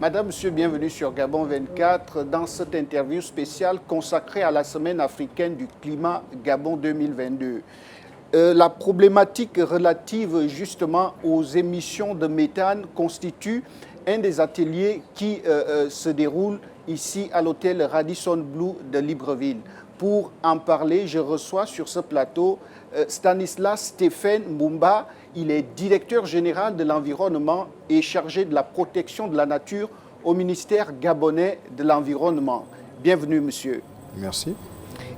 Madame, Monsieur, bienvenue sur Gabon 24 dans cette interview spéciale consacrée à la Semaine africaine du climat Gabon 2022. La problématique relative justement aux émissions de méthane constitue un des ateliers qui se déroule ici à l'hôtel Radisson Blu de Libreville. Pour en parler, je reçois sur ce plateau Stanislas Stéphane Mumba. Il est directeur général de l'environnement et chargé de la protection de la nature au ministère gabonais de l'environnement. Bienvenue, monsieur. Merci.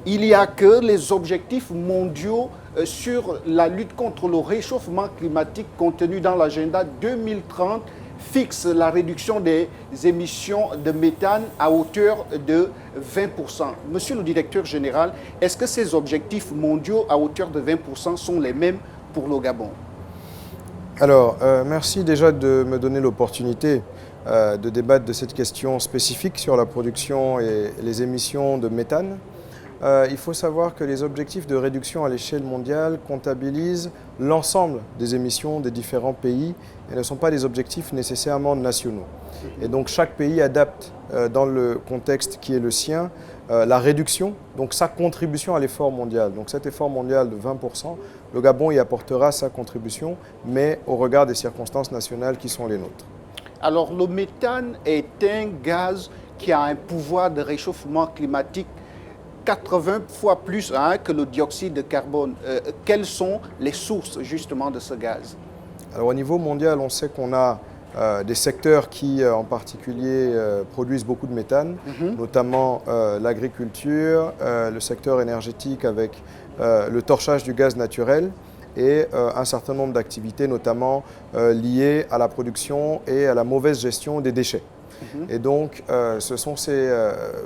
Il n'y a que les objectifs mondiaux sur la lutte contre le réchauffement climatique contenus dans l'agenda 2030 fixe la réduction des émissions de méthane à hauteur de 20%. Monsieur le directeur général, est-ce que ces objectifs mondiaux à hauteur de 20% sont les mêmes pour le Gabon? Alors, merci déjà de me donner l'opportunité de débattre de cette question spécifique sur la production et les émissions de méthane. Il faut savoir que les objectifs de réduction à l'échelle mondiale comptabilisent l'ensemble des émissions des différents pays et ne sont pas des objectifs nécessairement nationaux. Et donc chaque pays adapte dans le contexte qui est le sien la réduction, donc sa contribution à l'effort mondial. Donc cet effort mondial de 20%, le Gabon y apportera sa contribution, mais au regard des circonstances nationales qui sont les nôtres. Alors le méthane est un gaz qui a un pouvoir de réchauffement climatique 80 fois plus que le dioxyde de carbone. Quelles sont les sources justement de ce gaz? Alors au niveau mondial, on sait qu'on a des secteurs qui en particulier produisent beaucoup de méthane, notamment l'agriculture, le secteur énergétique avec le torchage du gaz naturel et un certain nombre d'activités notamment liées à la production et à la mauvaise gestion des déchets. Et donc, ce sont ces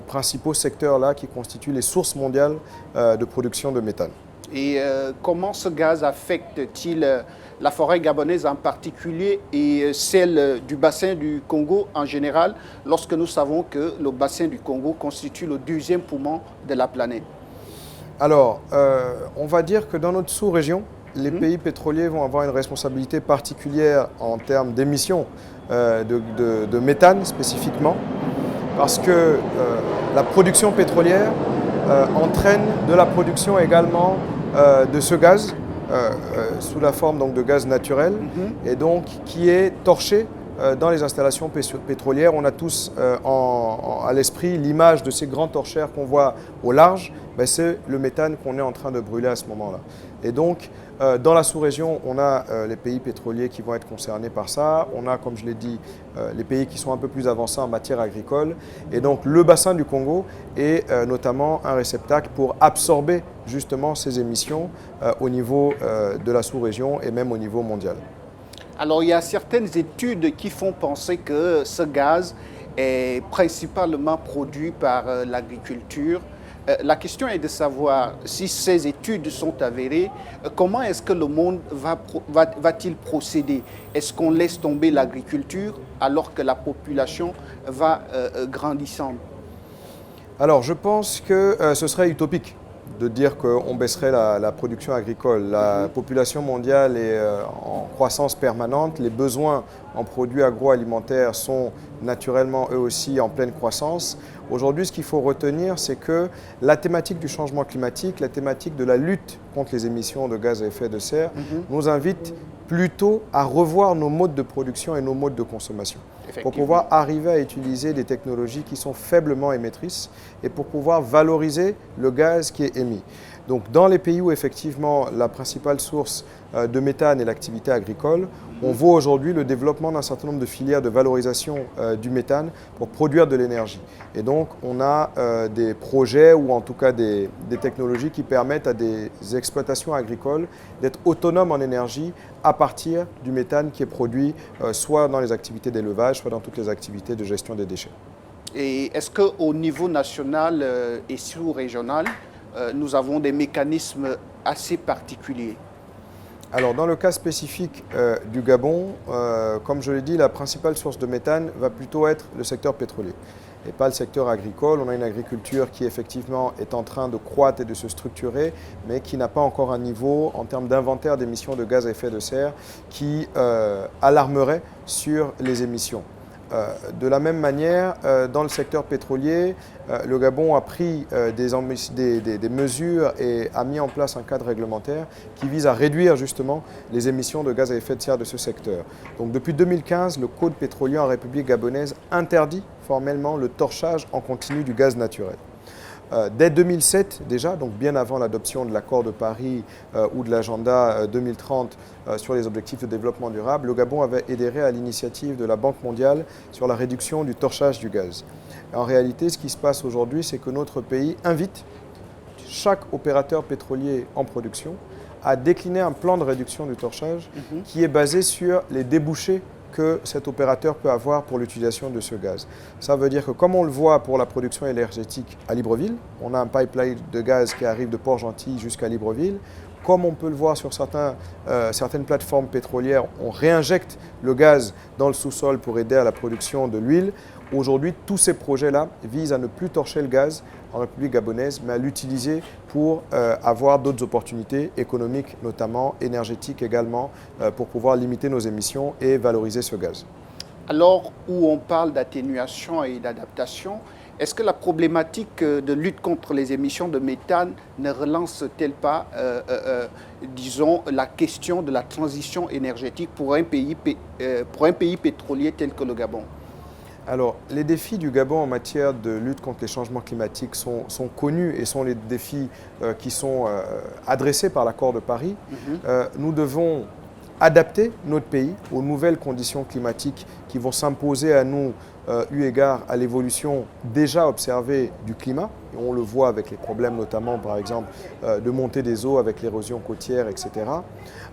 principaux secteurs-là qui constituent les sources mondiales de production de méthane. Et comment ce gaz affecte-t-il la forêt gabonaise en particulier et celle du bassin du Congo en général, lorsque nous savons que le bassin du Congo constitue le deuxième poumon de la planète? Alors, on va dire que dans notre sous-région, les pays pétroliers vont avoir une responsabilité particulière en termes d'émissions de méthane spécifiquement, parce que la production pétrolière entraîne de la production également de ce gaz, sous la forme donc, de gaz naturel, et donc qui est torché dans les installations pétrolières. On a tous à l'esprit l'image de ces grands torchères qu'on voit au large. Ben, c'est le méthane qu'on est en train de brûler à ce moment-là. Et donc, dans la sous-région, on a les pays pétroliers qui vont être concernés par ça. On a, comme je l'ai dit, les pays qui sont un peu plus avancés en matière agricole. Et donc, le bassin du Congo est notamment un réceptacle pour absorber justement ces émissions au niveau de la sous-région et même au niveau mondial. Alors, il y a certaines études qui font penser que ce gaz est principalement produit par l'agriculture. La question est de savoir si ces études sont avérées, comment est-ce que le monde va-t-il procéder? Est-ce qu'on laisse tomber l'agriculture alors que la population va grandissant? Alors, je pense que ce serait utopique de dire qu'on baisserait la production agricole. La population mondiale est en croissance permanente. Les besoins en produits agroalimentaires sont naturellement eux aussi en pleine croissance. Aujourd'hui, ce qu'il faut retenir, c'est que la thématique du changement climatique, la thématique de la lutte contre les émissions de gaz à effet de serre nous invite plutôt à revoir nos modes de production et nos modes de consommation pour pouvoir arriver à utiliser des technologies qui sont faiblement émettrices et pour pouvoir valoriser le gaz qui est émis. Donc dans les pays où effectivement la principale source de méthane est l'activité agricole, on voit aujourd'hui le développement d'un certain nombre de filières de valorisation du méthane pour produire de l'énergie. Et donc on a des projets ou en tout cas des technologies qui permettent à des exploitations agricoles d'être autonomes en énergie à partir du méthane qui est produit soit dans les activités d'élevage, soit dans toutes les activités de gestion des déchets. Et est-ce qu'au niveau national et sous-régional, nous avons des mécanismes assez particuliers? Alors, dans le cas spécifique du Gabon, comme je l'ai dit, la principale source de méthane va plutôt être le secteur pétrolier et pas le secteur agricole. On a une agriculture qui effectivement est en train de croître et de se structurer, mais qui n'a pas encore un niveau en termes d'inventaire d'émissions de gaz à effet de serre qui alarmerait sur les émissions. De la même manière, dans le secteur pétrolier, le Gabon a pris des mesures et a mis en place un cadre réglementaire qui vise à réduire justement les émissions de gaz à effet de serre de ce secteur. Donc depuis 2015, le Code pétrolier en République gabonaise interdit formellement le torchage en continu du gaz naturel. Dès 2007 déjà, donc bien avant l'adoption de l'accord de Paris ou de l'agenda 2030 sur les objectifs de développement durable, le Gabon avait adhéré à l'initiative de la Banque mondiale sur la réduction du torchage du gaz. En réalité, ce qui se passe aujourd'hui, c'est que notre pays invite chaque opérateur pétrolier en production à décliner un plan de réduction du torchage qui est basé sur les débouchés que cet opérateur peut avoir pour l'utilisation de ce gaz. Ça veut dire que comme on le voit pour la production énergétique à Libreville, on a un pipeline de gaz qui arrive de Port-Gentil jusqu'à Libreville. Comme on peut le voir sur certaines plateformes pétrolières, on réinjecte le gaz dans le sous-sol pour aider à la production de l'huile. Aujourd'hui, tous ces projets-là visent à ne plus torcher le gaz en République gabonaise, mais à l'utiliser pour avoir d'autres opportunités économiques, notamment énergétiques également, pour pouvoir limiter nos émissions et valoriser ce gaz. Alors, où on parle d'atténuation et d'adaptation, est-ce que la problématique de lutte contre les émissions de méthane ne relance-t-elle pas, disons, la question de la transition énergétique pour un pays pétrolier tel que le Gabon? Alors, les défis du Gabon en matière de lutte contre les changements climatiques sont connus et sont les défis qui sont adressés par l'accord de Paris. Nous devons adapter notre pays aux nouvelles conditions climatiques qui vont s'imposer à nous eu égard à l'évolution déjà observée du climat. Et on le voit avec les problèmes notamment, par exemple, de montée des eaux avec l'érosion côtière, etc.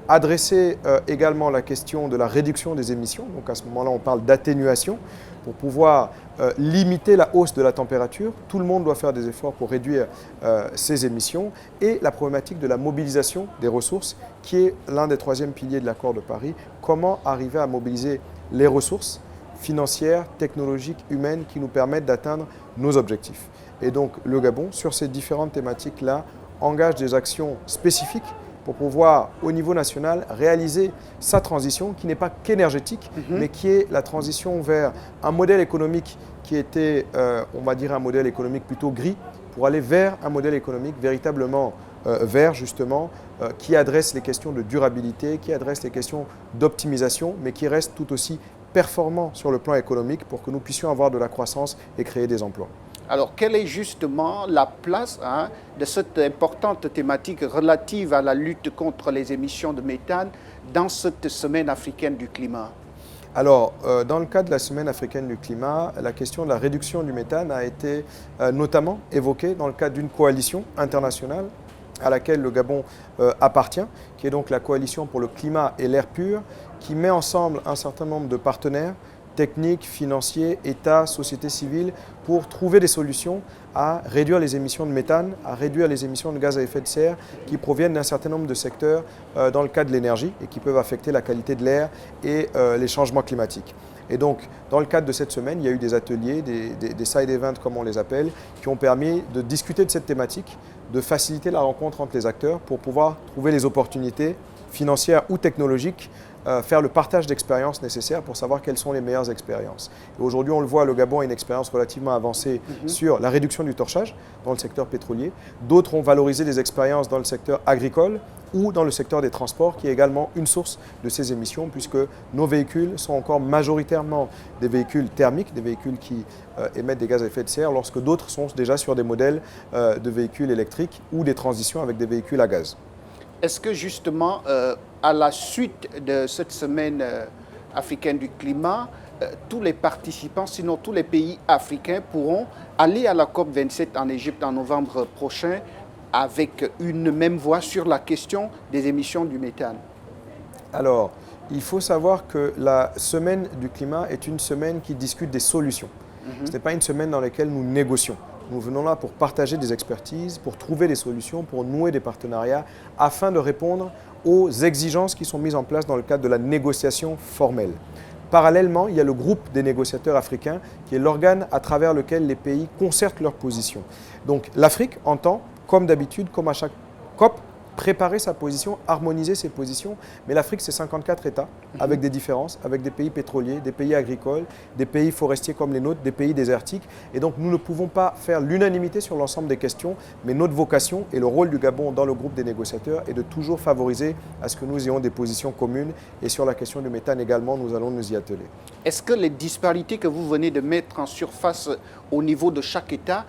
Adresser également la question de la réduction des émissions. Donc à ce moment-là, on parle d'atténuation pour pouvoir limiter la hausse de la température. Tout le monde doit faire des efforts pour réduire ses émissions. Et la problématique de la mobilisation des ressources, qui est l'un des troisièmes piliers de l'accord de Paris. Comment arriver à mobiliser les ressources financières, technologiques, humaines qui nous permettent d'atteindre nos objectifs. Et donc le Gabon, sur ces différentes thématiques-là, engage des actions spécifiques pour pouvoir, au niveau national, réaliser sa transition qui n'est pas qu'énergétique, mais qui est la transition vers un modèle économique qui était, on va dire, un modèle économique plutôt gris, pour aller vers un modèle économique véritablement vert, justement, qui adresse les questions de durabilité, qui adresse les questions d'optimisation, mais qui reste tout aussi performant sur le plan économique pour que nous puissions avoir de la croissance et créer des emplois. Alors, quelle est justement la place de cette importante thématique relative à la lutte contre les émissions de méthane dans cette semaine africaine du climat? Alors, dans le cadre de la semaine africaine du climat, la question de la réduction du méthane a été notamment évoquée dans le cadre d'une coalition internationale à laquelle le Gabon appartient, qui est donc la coalition pour le climat et l'air pur, qui met ensemble un certain nombre de partenaires techniques, financiers, États, sociétés civiles, pour trouver des solutions à réduire les émissions de méthane, à réduire les émissions de gaz à effet de serre qui proviennent d'un certain nombre de secteurs dans le cadre de l'énergie et qui peuvent affecter la qualité de l'air et les changements climatiques. Et donc, dans le cadre de cette semaine, il y a eu des ateliers, des side events comme on les appelle, qui ont permis de discuter de cette thématique, de faciliter la rencontre entre les acteurs pour pouvoir trouver les opportunités financières ou technologiques, faire le partage d'expériences nécessaires pour savoir quelles sont les meilleures expériences. Et aujourd'hui, on le voit, le Gabon a une expérience relativement avancée sur la réduction du torchage dans le secteur pétrolier. D'autres ont valorisé des expériences dans le secteur agricole ou dans le secteur des transports, qui est également une source de ces émissions, puisque nos véhicules sont encore majoritairement des véhicules thermiques, des véhicules qui émettent des gaz à effet de serre, lorsque d'autres sont déjà sur des modèles de véhicules électriques ou des transitions avec des véhicules à gaz. Est-ce que justement, à la suite de cette semaine africaine du climat, tous les participants, sinon tous les pays africains, pourront aller à la COP27 en Égypte en novembre prochain avec une même voix sur la question des émissions du méthane? Alors, il faut savoir que la semaine du climat est une semaine qui discute des solutions. Ce n'est pas une semaine dans laquelle nous négocions. Nous venons là pour partager des expertises, pour trouver des solutions, pour nouer des partenariats, afin de répondre aux exigences qui sont mises en place dans le cadre de la négociation formelle. Parallèlement, il y a le groupe des négociateurs africains, qui est l'organe à travers lequel les pays concertent leurs positions. Donc l'Afrique entend, comme d'habitude, comme à chaque COP, préparer sa position, harmoniser ses positions. Mais l'Afrique, c'est 54 États, avec des différences, avec des pays pétroliers, des pays agricoles, des pays forestiers comme les nôtres, des pays désertiques. Et donc, nous ne pouvons pas faire l'unanimité sur l'ensemble des questions, mais notre vocation et le rôle du Gabon dans le groupe des négociateurs est de toujours favoriser à ce que nous ayons des positions communes. Et sur la question du méthane également, nous allons nous y atteler. Est-ce que les disparités que vous venez de mettre en surface au niveau de chaque État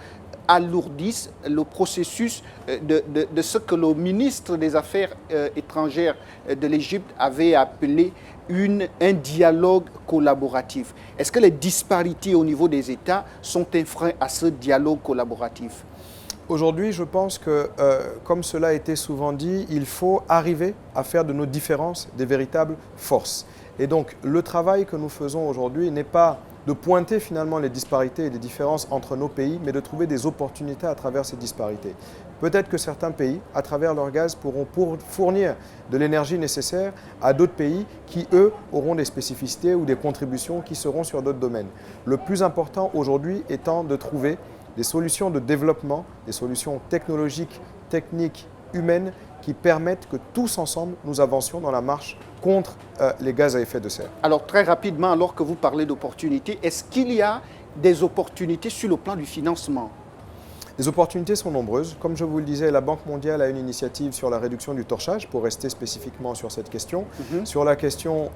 alourdissent le processus de ce que le ministre des Affaires étrangères de l'Égypte avait appelé un dialogue collaboratif? Est-ce que les disparités au niveau des États sont un frein à ce dialogue collaboratif? Aujourd'hui, je pense que, comme cela a été souvent dit, il faut arriver à faire de nos différences des véritables forces. Et donc, le travail que nous faisons aujourd'hui n'est pas de pointer finalement les disparités et les différences entre nos pays, mais de trouver des opportunités à travers ces disparités. Peut-être que certains pays, à travers leur gaz, pourront fournir de l'énergie nécessaire à d'autres pays qui, eux, auront des spécificités ou des contributions qui seront sur d'autres domaines. Le plus important aujourd'hui étant de trouver des solutions de développement, des solutions technologiques, techniques, humaines, qui permettent que tous ensemble, nous avancions dans la marche contre les gaz à effet de serre. Alors très rapidement, alors que vous parlez d'opportunités, est-ce qu'il y a des opportunités sur le plan du financement? Les opportunités sont nombreuses. Comme je vous le disais, la Banque mondiale a une initiative sur la réduction du torchage, pour rester spécifiquement sur cette question. Sur la question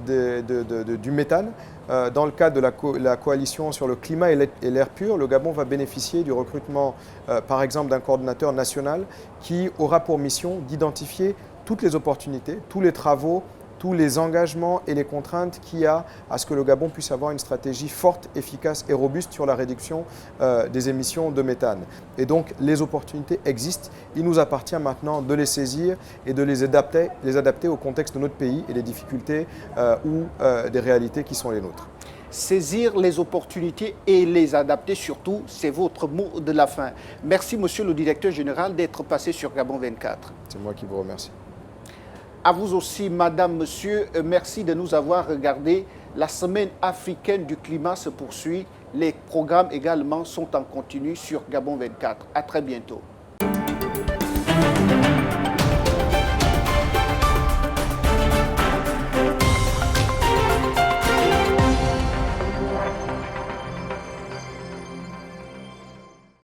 du méthane, dans le cadre de la coalition sur le climat et l'air pur, le Gabon va bénéficier du recrutement, par exemple, d'un coordonnateur national qui aura pour mission d'identifier toutes les opportunités, tous les travaux, tous les engagements et les contraintes qu'il y a à ce que le Gabon puisse avoir une stratégie forte, efficace et robuste sur la réduction des émissions de méthane. Et donc, les opportunités existent. Il nous appartient maintenant de les saisir et de les adapter au contexte de notre pays et des difficultés ou des réalités qui sont les nôtres. Saisir les opportunités et les adapter surtout, c'est votre mot de la fin. Merci, monsieur le directeur général, d'être passé sur Gabon 24. C'est moi qui vous remercie. À vous aussi, madame, monsieur, merci de nous avoir regardé. La semaine africaine du climat se poursuit. Les programmes également sont en continu sur Gabon 24. À très bientôt.